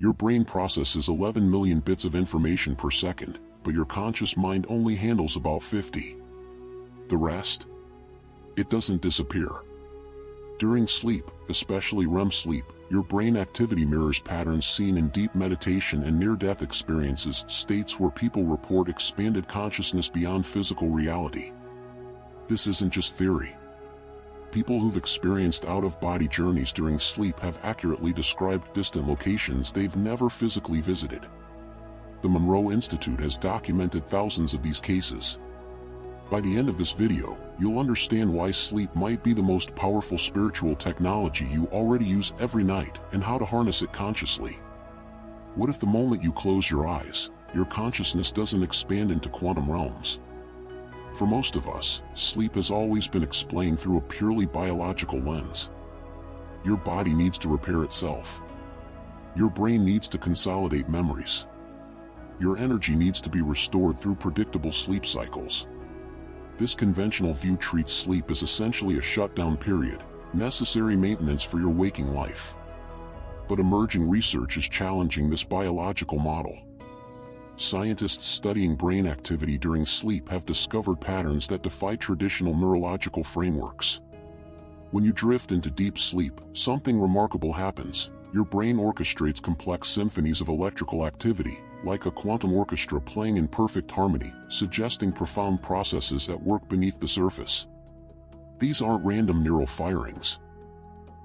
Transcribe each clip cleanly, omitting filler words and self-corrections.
Your brain processes 11 million bits of information per second, but your conscious mind only handles about 50. The rest? It doesn't disappear. During sleep, especially REM sleep, your brain activity mirrors patterns seen in deep meditation and near-death experiences, states where people report expanded consciousness beyond physical reality. This isn't just theory. People who've experienced out-of-body journeys during sleep have accurately described distant locations they've never physically visited. The Monroe Institute has documented thousands of these cases. By the end of this video, you'll understand why sleep might be the most powerful spiritual technology you already use every night and how to harness it consciously. What if the moment you close your eyes, your consciousness doesn't expand into quantum realms? For most of us, sleep has always been explained through a purely biological lens. Your body needs to repair itself. Your brain needs to consolidate memories. Your energy needs to be restored through predictable sleep cycles. This conventional view treats sleep as essentially a shutdown period, necessary maintenance for your waking life. But emerging research is challenging this biological model. Scientists studying brain activity during sleep have discovered patterns that defy traditional neurological frameworks. When you drift into deep sleep, something remarkable happens. Your brain orchestrates complex symphonies of electrical activity, like a quantum orchestra playing in perfect harmony, suggesting profound processes at work beneath the surface. These aren't random neural firings.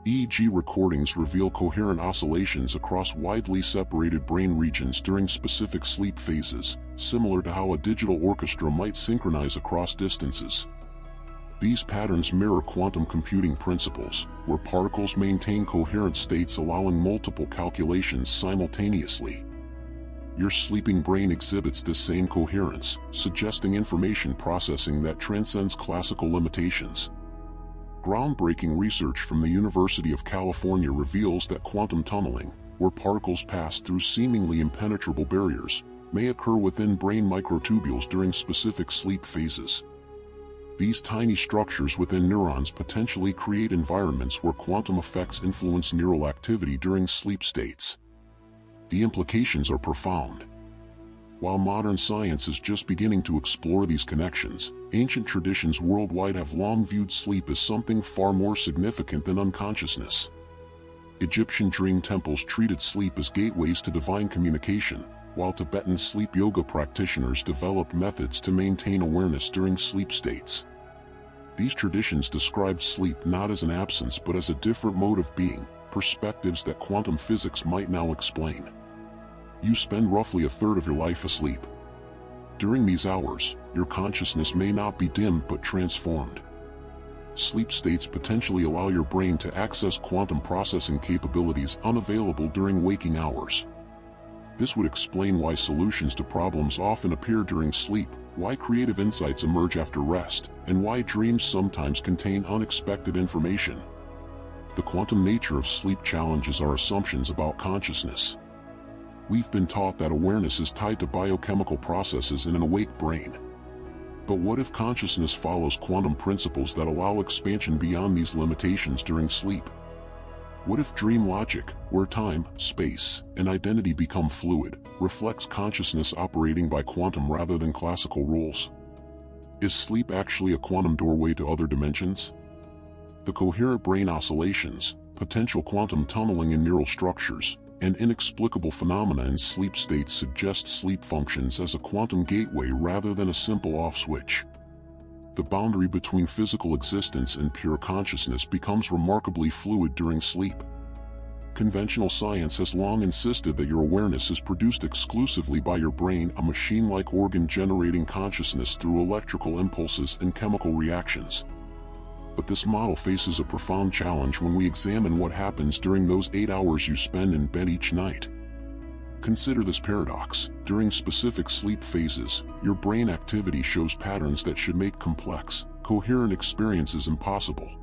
EEG recordings reveal coherent oscillations across widely separated brain regions during specific sleep phases, similar to how a digital orchestra might synchronize across distances. These patterns mirror quantum computing principles, where particles maintain coherent states allowing multiple calculations simultaneously. Your sleeping brain exhibits this same coherence, suggesting information processing that transcends classical limitations. Groundbreaking research from the University of California reveals that quantum tunneling, where particles pass through seemingly impenetrable barriers, may occur within brain microtubules during specific sleep phases. These tiny structures within neurons potentially create environments where quantum effects influence neural activity during sleep states. The implications are profound. While modern science is just beginning to explore these connections, ancient traditions worldwide have long viewed sleep as something far more significant than unconsciousness. Egyptian dream temples treated sleep as gateways to divine communication, while Tibetan sleep yoga practitioners developed methods to maintain awareness during sleep states. These traditions described sleep not as an absence but as a different mode of being, perspectives that quantum physics might now explain. You spend roughly a third of your life asleep. During these hours, your consciousness may not be dimmed but transformed. Sleep states potentially allow your brain to access quantum processing capabilities unavailable during waking hours. This would explain why solutions to problems often appear during sleep, why creative insights emerge after rest, and why dreams sometimes contain unexpected information. The quantum nature of sleep challenges our assumptions about consciousness. We've been taught that awareness is tied to biochemical processes in an awake brain. But what if consciousness follows quantum principles that allow expansion beyond these limitations during sleep? What if dream logic, where time, space, and identity become fluid, reflects consciousness operating by quantum rather than classical rules? Is sleep actually a quantum doorway to other dimensions? The coherent brain oscillations, potential quantum tunneling in neural structures, and inexplicable phenomena in sleep states suggest sleep functions as a quantum gateway rather than a simple off switch. The boundary between physical existence and pure consciousness becomes remarkably fluid during sleep. Conventional science has long insisted that your awareness is produced exclusively by your brain, a machine-like organ generating consciousness through electrical impulses and chemical reactions. But this model faces a profound challenge when we examine what happens during those 8 hours you spend in bed each night. Consider this paradox. During specific sleep phases, your brain activity shows patterns that should make complex, coherent experiences impossible.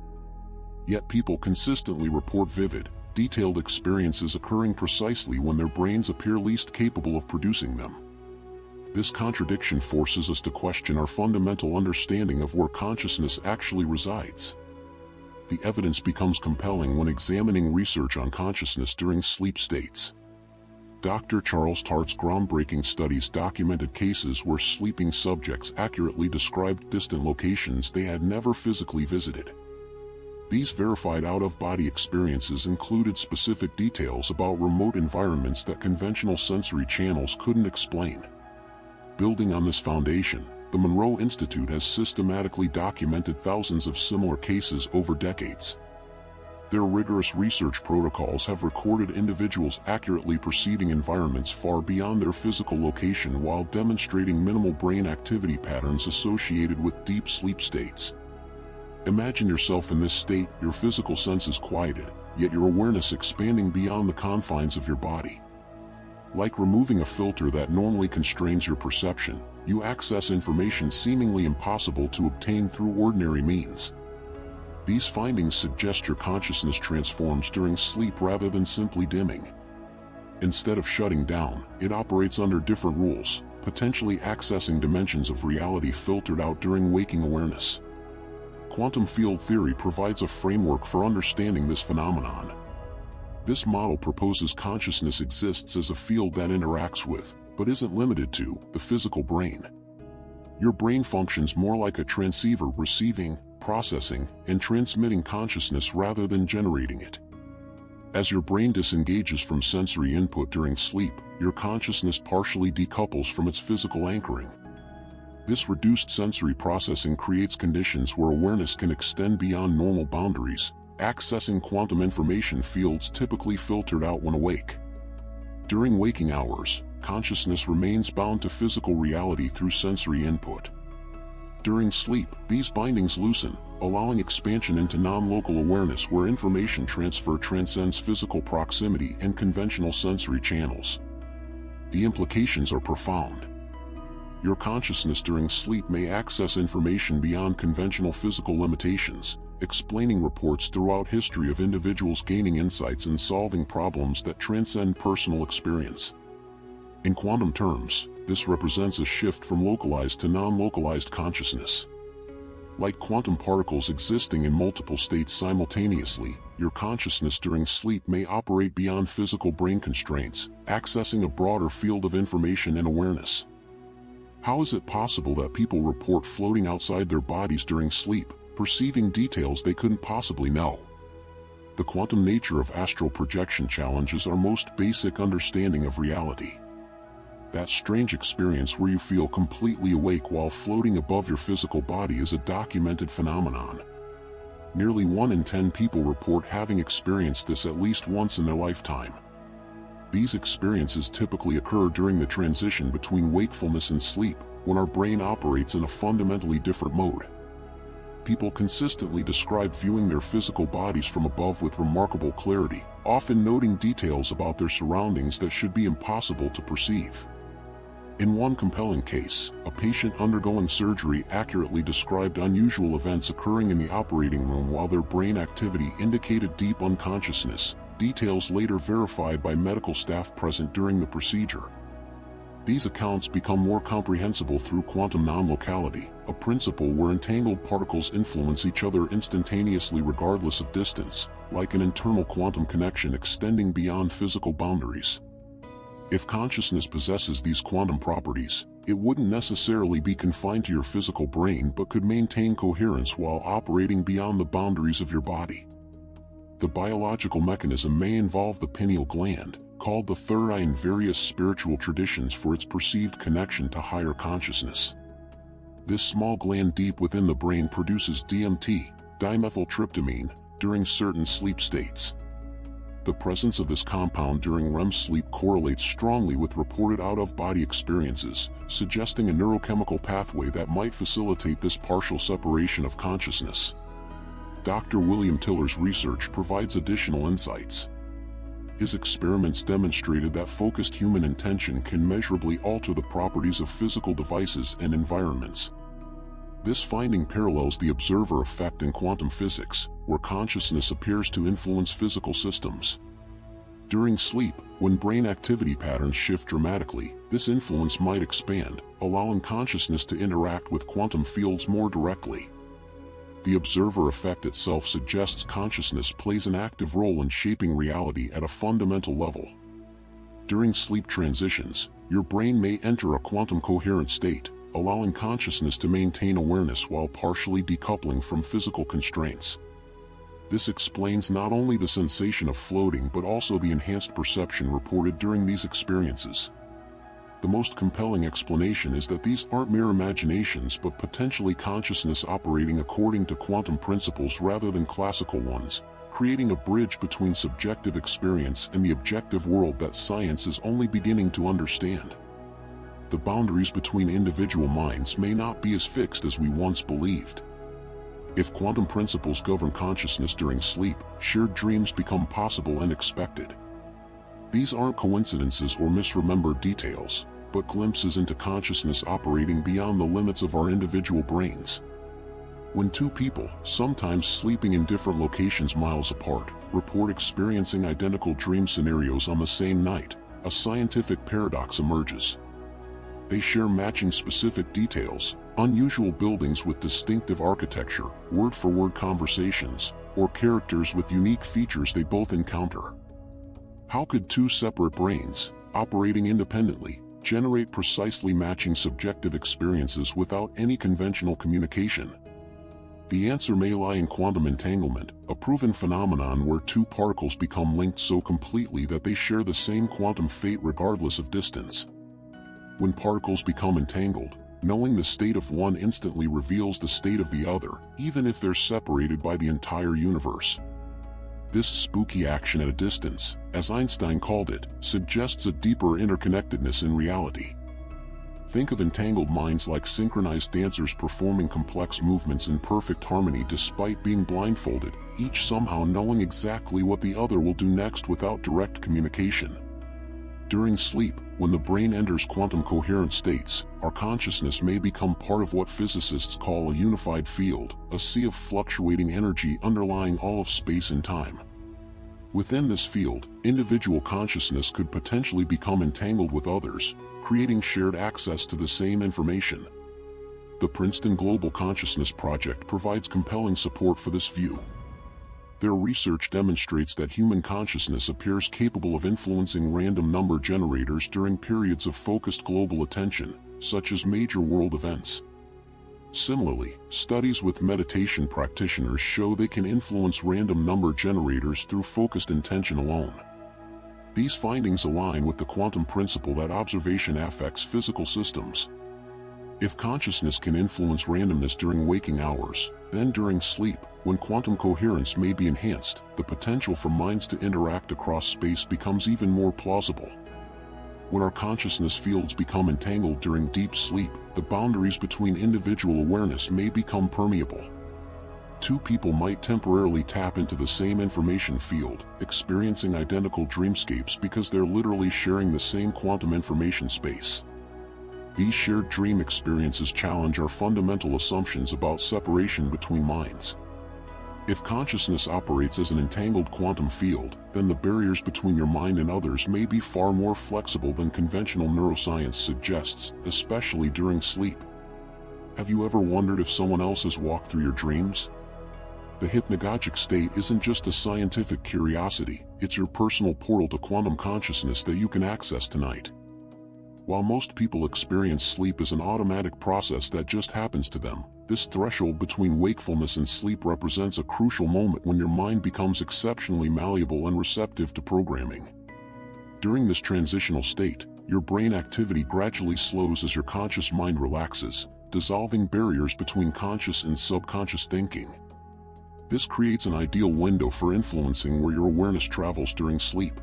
Yet people consistently report vivid, detailed experiences occurring precisely when their brains appear least capable of producing them. This contradiction forces us to question our fundamental understanding of where consciousness actually resides. The evidence becomes compelling when examining research on consciousness during sleep states. Dr. Charles Tart's groundbreaking studies documented cases where sleeping subjects accurately described distant locations they had never physically visited. These verified out-of-body experiences included specific details about remote environments that conventional sensory channels couldn't explain. Building on this foundation, the Monroe Institute has systematically documented thousands of similar cases over decades. Their rigorous research protocols have recorded individuals accurately perceiving environments far beyond their physical location while demonstrating minimal brain activity patterns associated with deep sleep states. Imagine yourself in this state, your physical senses quieted, yet your awareness expanding beyond the confines of your body. Like removing a filter that normally constrains your perception, you access information seemingly impossible to obtain through ordinary means. These findings suggest your consciousness transforms during sleep rather than simply dimming. Instead of shutting down, it operates under different rules, potentially accessing dimensions of reality filtered out during waking awareness. Quantum field theory provides a framework for understanding this phenomenon. This model proposes consciousness exists as a field that interacts with, but isn't limited to, the physical brain. Your brain functions more like a transceiver, receiving, processing, and transmitting consciousness rather than generating it. As your brain disengages from sensory input during sleep, your consciousness partially decouples from its physical anchoring. This reduced sensory processing creates conditions where awareness can extend beyond normal boundaries, accessing quantum information fields typically filtered out when awake. During waking hours, consciousness remains bound to physical reality through sensory input. During sleep, these bindings loosen, allowing expansion into non-local awareness where information transfer transcends physical proximity and conventional sensory channels. The implications are profound. Your consciousness during sleep may access information beyond conventional physical limitations, explaining reports throughout history of individuals gaining insights and solving problems that transcend personal experience. In quantum terms, this represents a shift from localized to non-localized consciousness. Like quantum particles existing in multiple states simultaneously, your consciousness during sleep may operate beyond physical brain constraints, accessing a broader field of information and awareness. How is it possible that people report floating outside their bodies during sleep, perceiving details they couldn't possibly know? The quantum nature of astral projection challenges our most basic understanding of reality. That strange experience where you feel completely awake while floating above your physical body is a documented phenomenon. Nearly 1 in 10 people report having experienced this at least once in their lifetime. These experiences typically occur during the transition between wakefulness and sleep, when our brain operates in a fundamentally different mode. People consistently describe viewing their physical bodies from above with remarkable clarity, often noting details about their surroundings that should be impossible to perceive. In one compelling case, a patient undergoing surgery accurately described unusual events occurring in the operating room while their brain activity indicated deep unconsciousness, details later verified by medical staff present during the procedure. These accounts become more comprehensible through quantum non-locality, a principle where entangled particles influence each other instantaneously regardless of distance, like an internal quantum connection extending beyond physical boundaries. If consciousness possesses these quantum properties, it wouldn't necessarily be confined to your physical brain but could maintain coherence while operating beyond the boundaries of your body. The biological mechanism may involve the pineal gland, called the third eye in various spiritual traditions for its perceived connection to higher consciousness. This small gland deep within the brain produces DMT, dimethyltryptamine, during certain sleep states. The presence of this compound during REM sleep correlates strongly with reported out-of-body experiences, suggesting a neurochemical pathway that might facilitate this partial separation of consciousness. Dr. William Tiller's research provides additional insights. His experiments demonstrated that focused human intention can measurably alter the properties of physical devices and environments. This finding parallels the observer effect in quantum physics, where consciousness appears to influence physical systems. During sleep, when brain activity patterns shift dramatically, this influence might expand, allowing consciousness to interact with quantum fields more directly. The observer effect itself suggests consciousness plays an active role in shaping reality at a fundamental level. During sleep transitions, your brain may enter a quantum coherent state, allowing consciousness to maintain awareness while partially decoupling from physical constraints. This explains not only the sensation of floating but also the enhanced perception reported during these experiences. The most compelling explanation is that these aren't mere imaginations but potentially consciousness operating according to quantum principles rather than classical ones, creating a bridge between subjective experience and the objective world that science is only beginning to understand. The boundaries between individual minds may not be as fixed as we once believed. If quantum principles govern consciousness during sleep, shared dreams become possible and expected. These aren't coincidences or misremembered details, but glimpses into consciousness operating beyond the limits of our individual brains. When two people, sometimes sleeping in different locations miles apart, report experiencing identical dream scenarios on the same night, a scientific paradox emerges. They share matching specific details, unusual buildings with distinctive architecture, word-for-word conversations, or characters with unique features they both encounter. How could two separate brains, operating independently, generate precisely matching subjective experiences without any conventional communication? The answer may lie in quantum entanglement, a proven phenomenon where two particles become linked so completely that they share the same quantum fate regardless of distance. When particles become entangled, knowing the state of one instantly reveals the state of the other, even if they're separated by the entire universe. This spooky action at a distance, as Einstein called it, suggests a deeper interconnectedness in reality. Think of entangled minds like synchronized dancers performing complex movements in perfect harmony despite being blindfolded, each somehow knowing exactly what the other will do next without direct communication. During sleep, when the brain enters quantum coherent states, our consciousness may become part of what physicists call a unified field, a sea of fluctuating energy underlying all of space and time. Within this field, individual consciousness could potentially become entangled with others, creating shared access to the same information. The Princeton Global Consciousness Project provides compelling support for this view. Their research demonstrates that human consciousness appears capable of influencing random number generators during periods of focused global attention, such as major world events. Similarly, studies with meditation practitioners show they can influence random number generators through focused intention alone. These findings align with the quantum principle that observation affects physical systems. If consciousness can influence randomness during waking hours, then during sleep, when quantum coherence may be enhanced, the potential for minds to interact across space becomes even more plausible. When our consciousness fields become entangled during deep sleep, the boundaries between individual awareness may become permeable. Two people might temporarily tap into the same information field, experiencing identical dreamscapes because they're literally sharing the same quantum information space. These shared dream experiences challenge our fundamental assumptions about separation between minds. If consciousness operates as an entangled quantum field, then the barriers between your mind and others may be far more flexible than conventional neuroscience suggests, especially during sleep. Have you ever wondered if someone else has walked through your dreams? The hypnagogic state isn't just a scientific curiosity, it's your personal portal to quantum consciousness that you can access tonight. While most people experience sleep as an automatic process that just happens to them, this threshold between wakefulness and sleep represents a crucial moment when your mind becomes exceptionally malleable and receptive to programming. During this transitional state, your brain activity gradually slows as your conscious mind relaxes, dissolving barriers between conscious and subconscious thinking. This creates an ideal window for influencing where your awareness travels during sleep.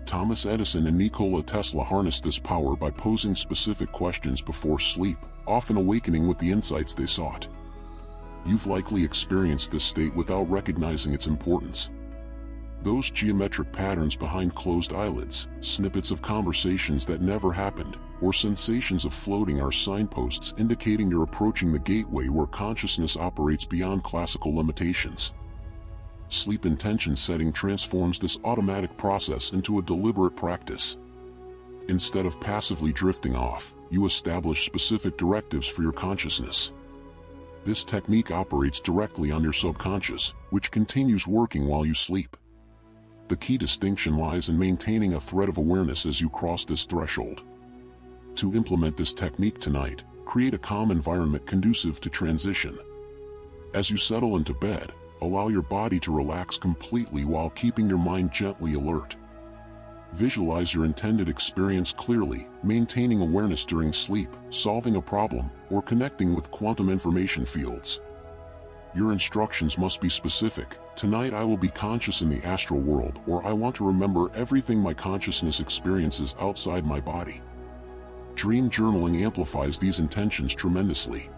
Thomas Edison and Nikola Tesla harnessed this power by posing specific questions before sleep, often awakening with the insights they sought. You've likely experienced this state without recognizing its importance. Those geometric patterns behind closed eyelids, snippets of conversations that never happened, or sensations of floating are signposts indicating you're approaching the gateway where consciousness operates beyond classical limitations. Sleep intention setting transforms this automatic process into a deliberate practice. Instead of passively drifting off, you establish specific directives for your consciousness. This technique operates directly on your subconscious, which continues working while you sleep. The key distinction lies in maintaining a thread of awareness as you cross this threshold. To implement this technique tonight, create a calm environment conducive to transition. As you settle into bed, allow your body to relax completely while keeping your mind gently alert. Visualize your intended experience clearly, maintaining awareness during sleep, solving a problem, or connecting with quantum information fields. Your instructions must be specific. Tonight I will be conscious in the astral world, or I want to remember everything my consciousness experiences outside my body. Dream journaling amplifies these intentions tremendously.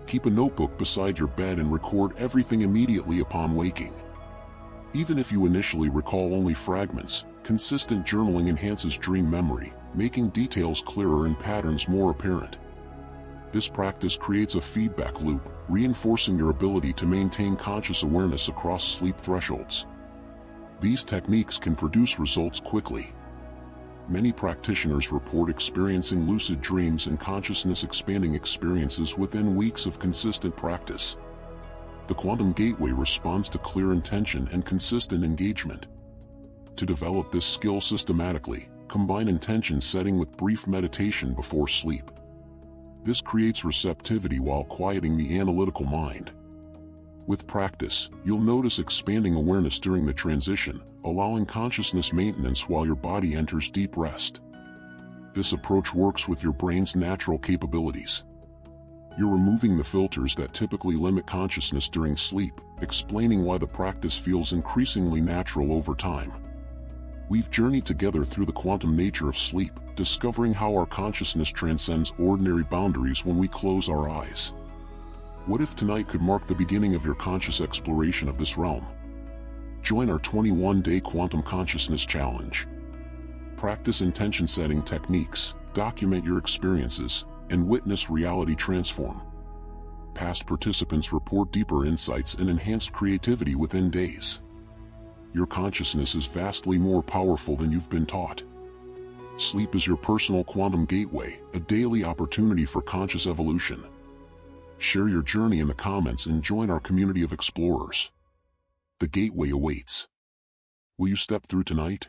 Keep a notebook beside your bed and record everything immediately upon waking. Even if you initially recall only fragments, consistent journaling enhances dream memory, making details clearer and patterns more apparent. This practice creates a feedback loop, reinforcing your ability to maintain conscious awareness across sleep thresholds. These techniques can produce results quickly. Many practitioners report experiencing lucid dreams and consciousness-expanding experiences within weeks of consistent practice. The Quantum Gateway responds to clear intention and consistent engagement. To develop this skill systematically, combine intention setting with brief meditation before sleep. This creates receptivity while quieting the analytical mind. With practice, you'll notice expanding awareness during the transition, allowing consciousness maintenance while your body enters deep rest. This approach works with your brain's natural capabilities. You're removing the filters that typically limit consciousness during sleep, explaining why the practice feels increasingly natural over time. We've journeyed together through the quantum nature of sleep, discovering how our consciousness transcends ordinary boundaries when we close our eyes. What if tonight could mark the beginning of your conscious exploration of this realm? Join our 21-day Quantum Consciousness Challenge. Practice intention-setting techniques, document your experiences, and witness reality transform. Past participants report deeper insights and enhanced creativity within days. Your consciousness is vastly more powerful than you've been taught. Sleep is your personal quantum gateway, a daily opportunity for conscious evolution. Share your journey in the comments and join our community of explorers. The gateway awaits. Will you step through tonight?